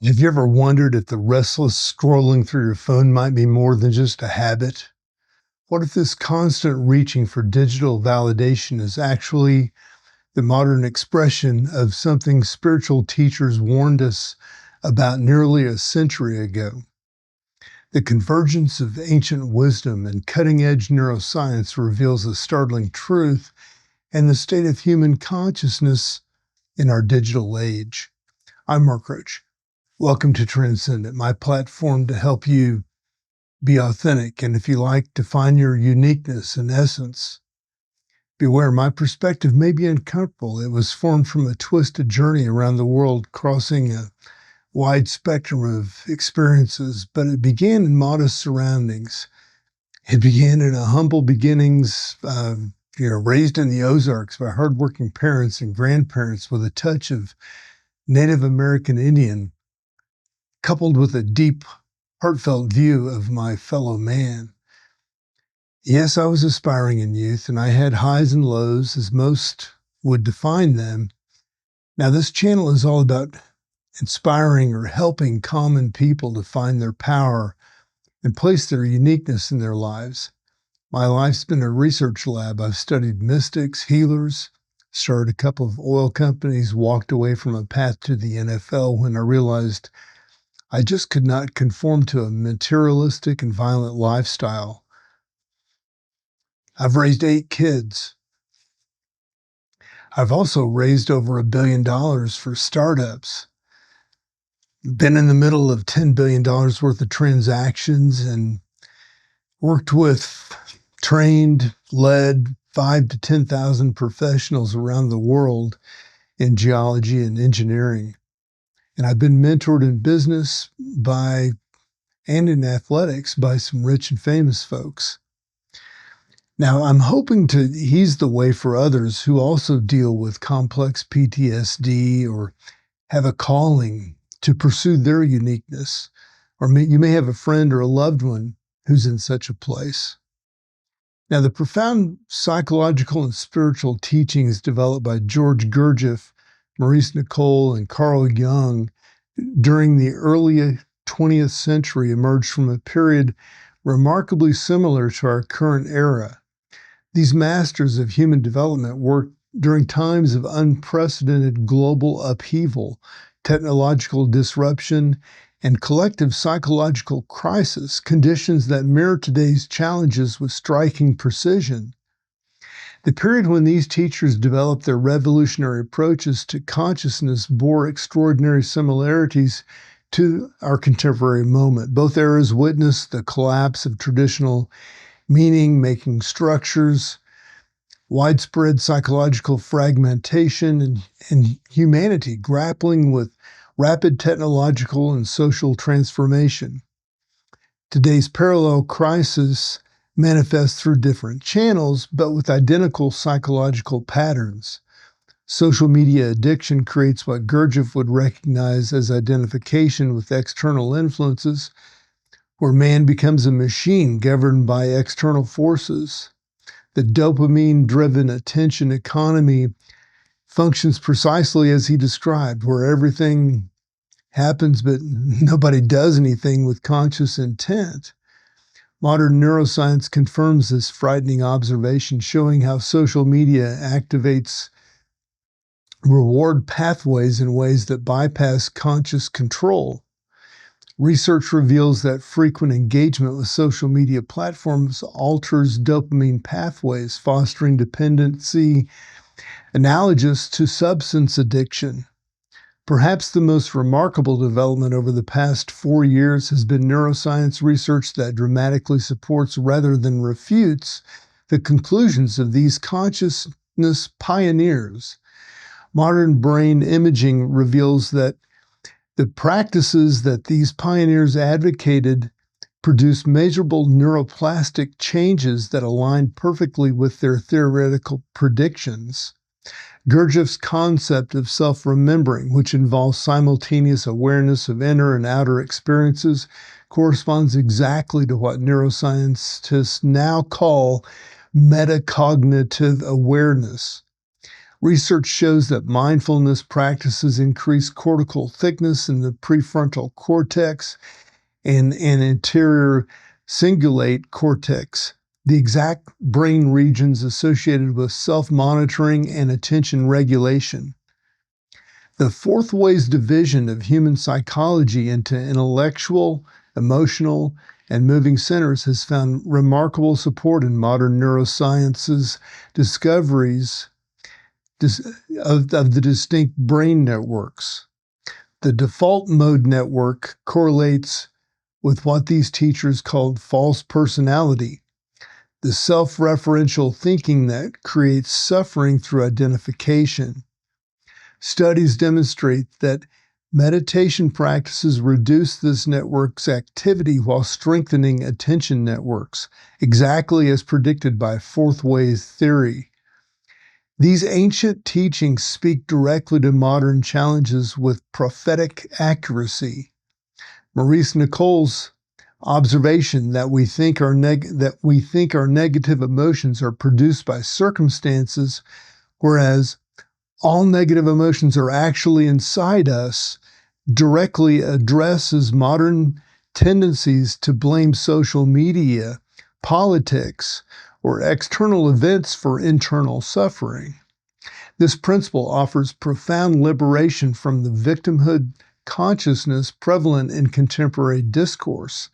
Have you ever wondered if the restless scrolling through your phone might be more than just a habit? What if this constant reaching for digital validation is actually the modern expression of something spiritual teachers warned us about nearly a century ago? The convergence of ancient wisdom and cutting-edge neuroscience reveals a startling truth and the state of human consciousness in our digital age. I'm Mark Roach. Welcome to Transcendent, my platform to help you be authentic. And if you like to find your uniqueness and essence, beware, my perspective may be uncomfortable. It was formed from a twisted journey around the world, crossing a wide spectrum of experiences, but it began in modest surroundings. It began in a humble beginnings, raised in the Ozarks by hardworking parents and grandparents with a touch of Native American Indian, coupled with a deep, heartfelt view of my fellow man. Yes, I was aspiring in youth, and I had highs and lows, as most would define them. Now, this channel is all about inspiring or helping common people to find their power and place their uniqueness in their lives. My life's been a research lab. I've studied mystics, healers, started a couple of oil companies, walked away from a path to the NFL when I realized I just could not conform to a materialistic and violent lifestyle. I've raised 8 kids. I've also raised over $1 billion for startups. Been in the middle of $10 billion worth of transactions and worked with, trained, led 5,000 to 10,000 professionals around the world in geology and engineering. And I've been mentored in business and in athletics by some rich and famous folks. Now, I'm hoping to ease the way for others who also deal with complex PTSD or have a calling to pursue their uniqueness. Or you may have a friend or a loved one who's in such a place. Now, the profound psychological and spiritual teachings developed by George Gurdjieff, Maurice Nicoll, and Carl Jung during the early 20th century emerged from a period remarkably similar to our current era. These masters of human development worked during times of unprecedented global upheaval, technological disruption, and collective psychological crisis, conditions that mirror today's challenges with striking precision. The period when these teachers developed their revolutionary approaches to consciousness bore extraordinary similarities to our contemporary moment. Both eras witnessed the collapse of traditional meaning-making structures, widespread psychological fragmentation, and humanity grappling with rapid technological and social transformation. Today's parallel crisis manifests through different channels, but with identical psychological patterns. Social media addiction creates what Gurdjieff would recognize as identification with external influences, where man becomes a machine governed by external forces. The dopamine-driven attention economy functions precisely as he described, where everything happens but nobody does anything with conscious intent. Modern neuroscience confirms this frightening observation, showing how social media activates reward pathways in ways that bypass conscious control. Research reveals that frequent engagement with social media platforms alters dopamine pathways, fostering dependency analogous to substance addiction. Perhaps the most remarkable development over the past 4 years has been neuroscience research that dramatically supports rather than refutes the conclusions of these consciousness pioneers. Modern brain imaging reveals that the practices that these pioneers advocated produced measurable neuroplastic changes that aligned perfectly with their theoretical predictions. Gurdjieff's concept of self-remembering, which involves simultaneous awareness of inner and outer experiences, corresponds exactly to what neuroscientists now call metacognitive awareness. Research shows that mindfulness practices increase cortical thickness in the prefrontal cortex and anterior cingulate cortex, the exact brain regions associated with self-monitoring and attention regulation. The fourth way's division of human psychology into intellectual, emotional, and moving centers has found remarkable support in modern neurosciences discoveries of the distinct brain networks. The default mode network correlates with what these teachers called false personality, the self-referential thinking that creates suffering through identification. Studies demonstrate that meditation practices reduce this network's activity while strengthening attention networks, exactly as predicted by fourth wave theory. These ancient teachings speak directly to modern challenges with prophetic accuracy. Maurice Nicoll's observation that we think our negative emotions are produced by circumstances, whereas all negative emotions are actually inside us, directly addresses modern tendencies to blame social media, politics, or external events for internal suffering. This principle offers profound liberation from the victimhood consciousness prevalent in contemporary discourse.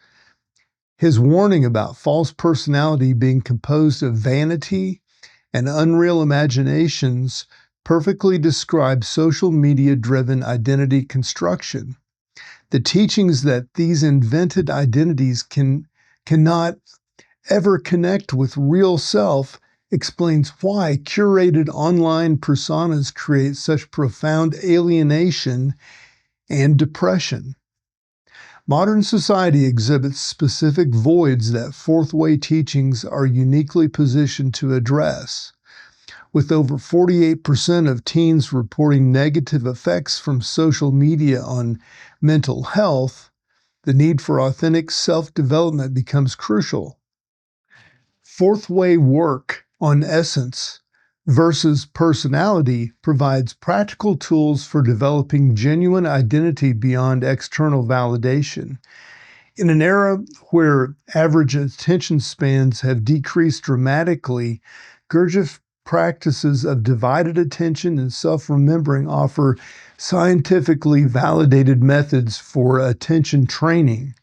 His warning about false personality being composed of vanity and unreal imaginations perfectly describes social media-driven identity construction. The teachings that these invented identities cannot ever connect with real self explains why curated online personas create such profound alienation and depression. Modern society exhibits specific voids that fourth way teachings are uniquely positioned to address. With over 48% of teens reporting negative effects from social media on mental health, the need for authentic self-development becomes crucial. Fourth way work on essence versus personality provides practical tools for developing genuine identity beyond external validation. In an era where average attention spans have decreased dramatically, Gurdjieff practices of divided attention and self-remembering offer scientifically validated methods for attention training.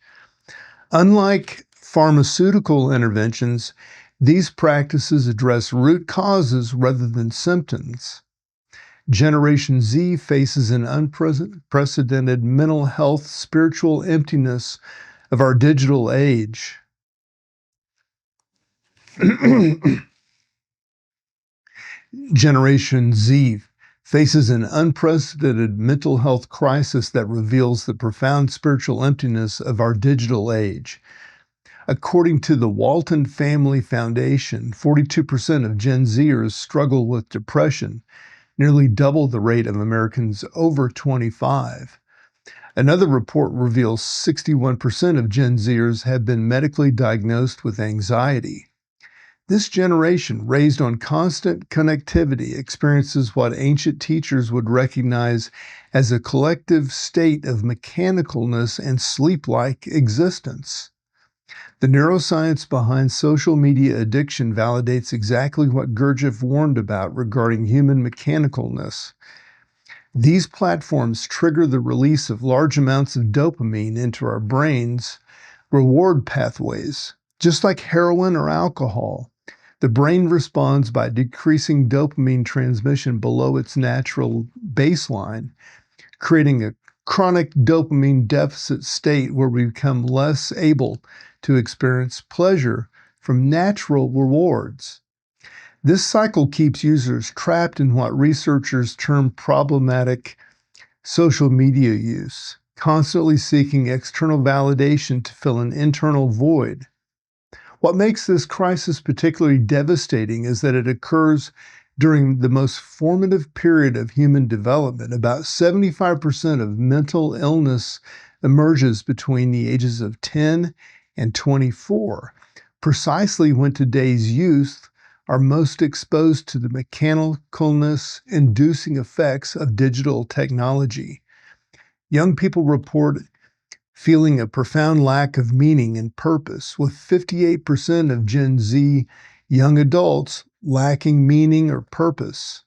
Unlike pharmaceutical interventions, these practices address root causes rather than symptoms. Generation Z faces an unprecedented mental health, spiritual emptiness of our digital age. Generation Z faces an unprecedented mental health crisis that reveals the profound spiritual emptiness of our digital age. According to the Walton Family Foundation, 42% of Gen Zers struggle with depression, nearly double the rate of Americans over 25. Another report reveals 61% of Gen Zers have been medically diagnosed with anxiety. This generation, raised on constant connectivity, experiences what ancient teachers would recognize as a collective state of mechanicalness and sleep-like existence. The neuroscience behind social media addiction validates exactly what Gurdjieff warned about regarding human mechanicalness. These platforms trigger the release of large amounts of dopamine into our brains' reward pathways. Just like heroin or alcohol, the brain responds by decreasing dopamine transmission below its natural baseline, creating a chronic dopamine deficit state where we become less able to experience pleasure from natural rewards. This cycle keeps users trapped in what researchers term problematic social media use, constantly seeking external validation to fill an internal void. What makes this crisis particularly devastating is that it occurs during the most formative period of human development. About 75% of mental illness emerges between the ages of 10 and 24, precisely when today's youth are most exposed to the mechanicalness-inducing effects of digital technology. Young people report feeling a profound lack of meaning and purpose, with 58% of Gen Z young adults lacking meaning or purpose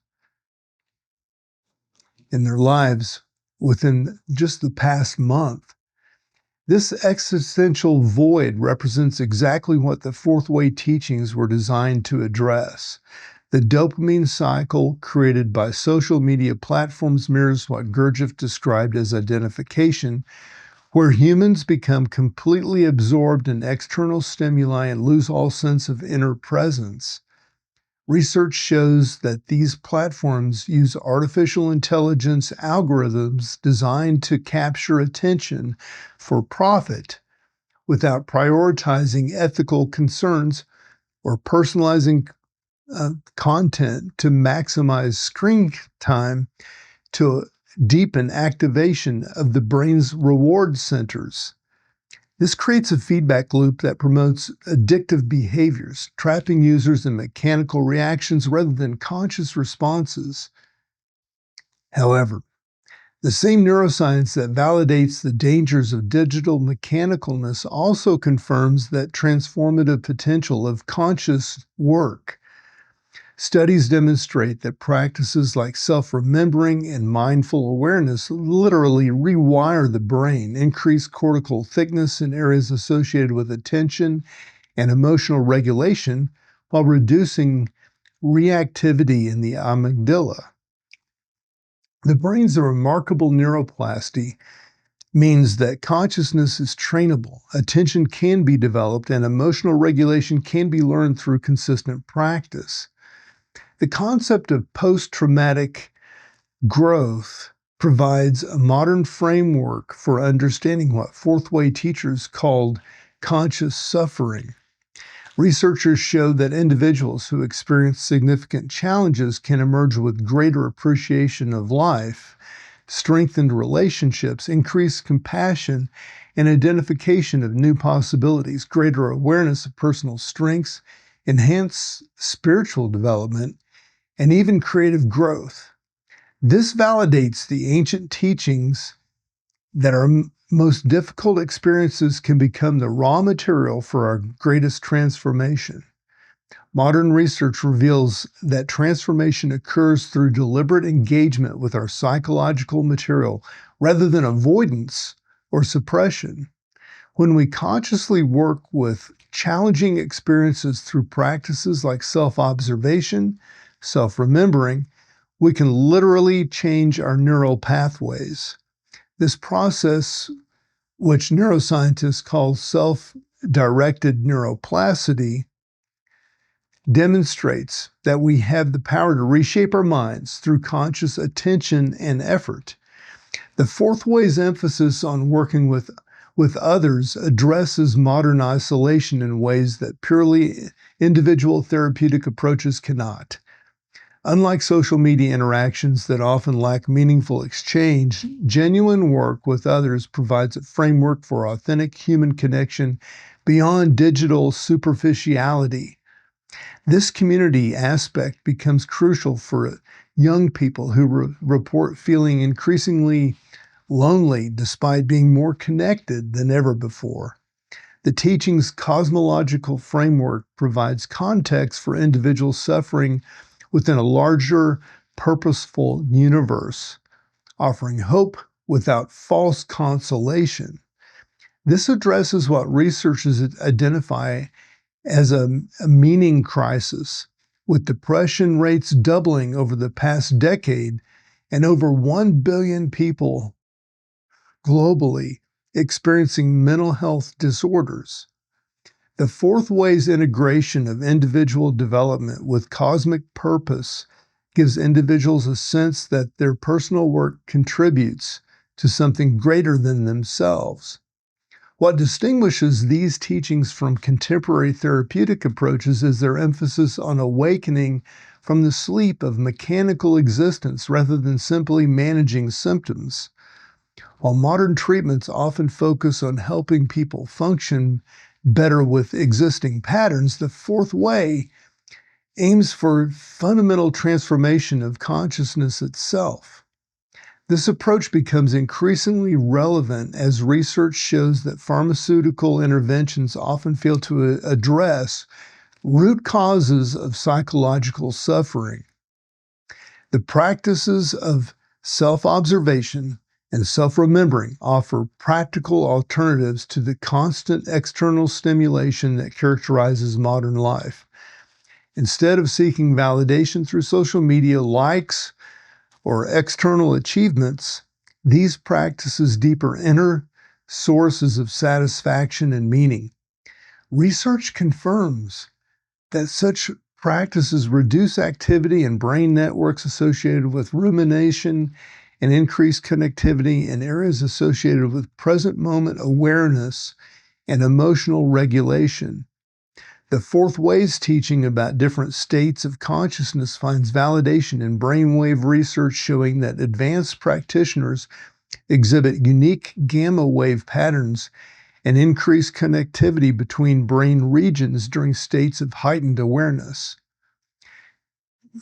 in their lives within just the past month. This existential void represents exactly what the fourth way teachings were designed to address. The dopamine cycle created by social media platforms mirrors what Gurdjieff described as identification, where humans become completely absorbed in external stimuli and lose all sense of inner presence. Research shows that these platforms use artificial intelligence algorithms designed to capture attention for profit without prioritizing ethical concerns or personalizing content to maximize screen time to deepen activation of the brain's reward centers. This creates a feedback loop that promotes addictive behaviors, trapping users in mechanical reactions rather than conscious responses. However, the same neuroscience that validates the dangers of digital mechanicalness also confirms that transformative potential of conscious work. Studies demonstrate that practices like self-remembering and mindful awareness literally rewire the brain, increase cortical thickness in areas associated with attention and emotional regulation, while reducing reactivity in the amygdala. The brain's remarkable neuroplasty means that consciousness is trainable, attention can be developed, and emotional regulation can be learned through consistent practice. The concept of post-traumatic growth provides a modern framework for understanding what fourth way teachers called conscious suffering. Researchers show that individuals who experience significant challenges can emerge with greater appreciation of life, strengthened relationships, increased compassion, and identification of new possibilities, greater awareness of personal strengths, enhanced spiritual development, and even creative growth. This validates the ancient teachings that our most difficult experiences can become the raw material for our greatest transformation. Modern research reveals that transformation occurs through deliberate engagement with our psychological material rather than avoidance or suppression. When we consciously work with challenging experiences through practices like self-observation, self-remembering, we can literally change our neural pathways. This process, which neuroscientists call self-directed neuroplasticity, demonstrates that we have the power to reshape our minds through conscious attention and effort. The fourth way's emphasis on working with others addresses modern isolation in ways that purely individual therapeutic approaches cannot. Unlike social media interactions that often lack meaningful exchange, genuine work with others provides a framework for authentic human connection beyond digital superficiality. This community aspect becomes crucial for young people who report feeling increasingly lonely despite being more connected than ever before. The teaching's cosmological framework provides context for individuals suffering within a larger, purposeful universe, offering hope without false consolation. This addresses what researchers identify as a meaning crisis, with depression rates doubling over the past decade and over 1 billion people globally experiencing mental health disorders. The fourth way's integration of individual development with cosmic purpose gives individuals a sense that their personal work contributes to something greater than themselves. What distinguishes these teachings from contemporary therapeutic approaches is their emphasis on awakening from the sleep of mechanical existence rather than simply managing symptoms. While modern treatments often focus on helping people function better with existing patterns, the fourth way aims for fundamental transformation of consciousness itself. This approach becomes increasingly relevant as research shows that pharmaceutical interventions often fail to address root causes of psychological suffering. The practices of self-observation and self-remembering offer practical alternatives to the constant external stimulation that characterizes modern life. Instead of seeking validation through social media likes or external achievements, these practices deeper inner sources of satisfaction and meaning. Research confirms that such practices reduce activity in brain networks associated with rumination and increased connectivity in areas associated with present moment awareness and emotional regulation. The fourth way's teaching about different states of consciousness finds validation in brainwave research showing that advanced practitioners exhibit unique gamma wave patterns and increased connectivity between brain regions during states of heightened awareness.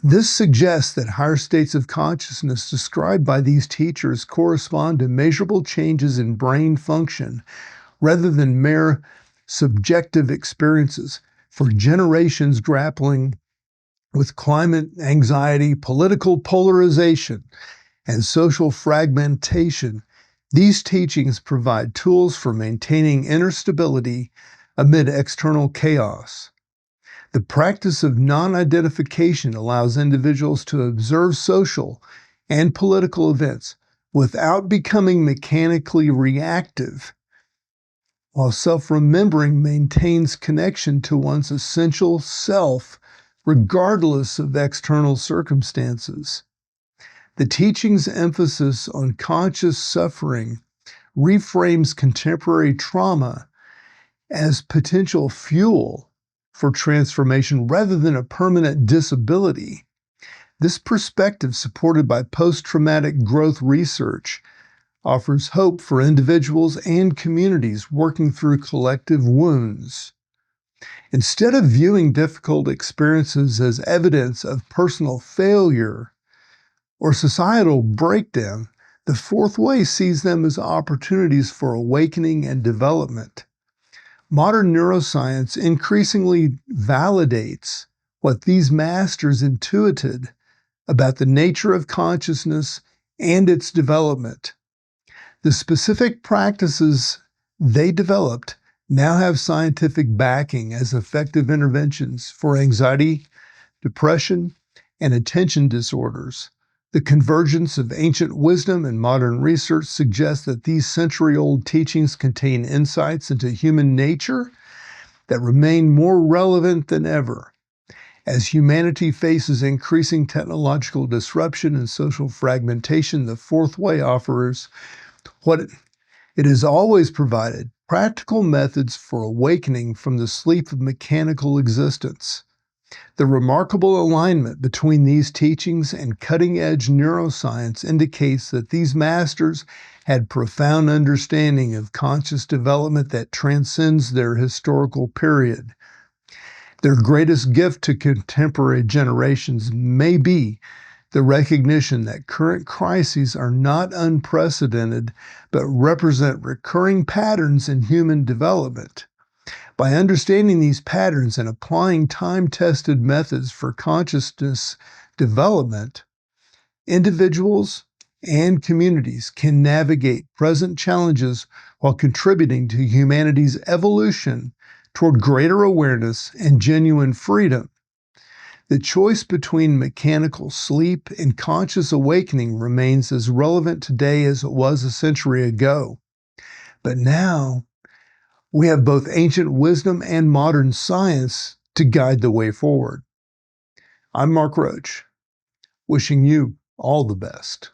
This suggests that higher states of consciousness described by these teachers correspond to measurable changes in brain function rather than mere subjective experiences. For generations grappling with climate anxiety, political polarization, and social fragmentation, these teachings provide tools for maintaining inner stability amid external chaos. The practice of non-identification allows individuals to observe social and political events without becoming mechanically reactive, while self-remembering maintains connection to one's essential self regardless of external circumstances. The teaching's emphasis on conscious suffering reframes contemporary trauma as potential fuel for transformation rather than a permanent disability. This perspective, supported by post-traumatic growth research, offers hope for individuals and communities working through collective wounds. Instead of viewing difficult experiences as evidence of personal failure or societal breakdown, the fourth way sees them as opportunities for awakening and development. Modern neuroscience increasingly validates what these masters intuited about the nature of consciousness and its development. The specific practices they developed now have scientific backing as effective interventions for anxiety, depression, and attention disorders. The convergence of ancient wisdom and modern research suggests that these century-old teachings contain insights into human nature that remain more relevant than ever. As humanity faces increasing technological disruption and social fragmentation, the fourth way offers what it has always provided: practical methods for awakening from the sleep of mechanical existence. The remarkable alignment between these teachings and cutting-edge neuroscience indicates that these masters had profound understanding of conscious development that transcends their historical period. Their greatest gift to contemporary generations may be the recognition that current crises are not unprecedented, but represent recurring patterns in human development. By understanding these patterns and applying time-tested methods for consciousness development, individuals and communities can navigate present challenges while contributing to humanity's evolution toward greater awareness and genuine freedom. The choice between mechanical sleep and conscious awakening remains as relevant today as it was a century ago. But now, we have both ancient wisdom and modern science to guide the way forward. I'm Mark Roach, wishing you all the best.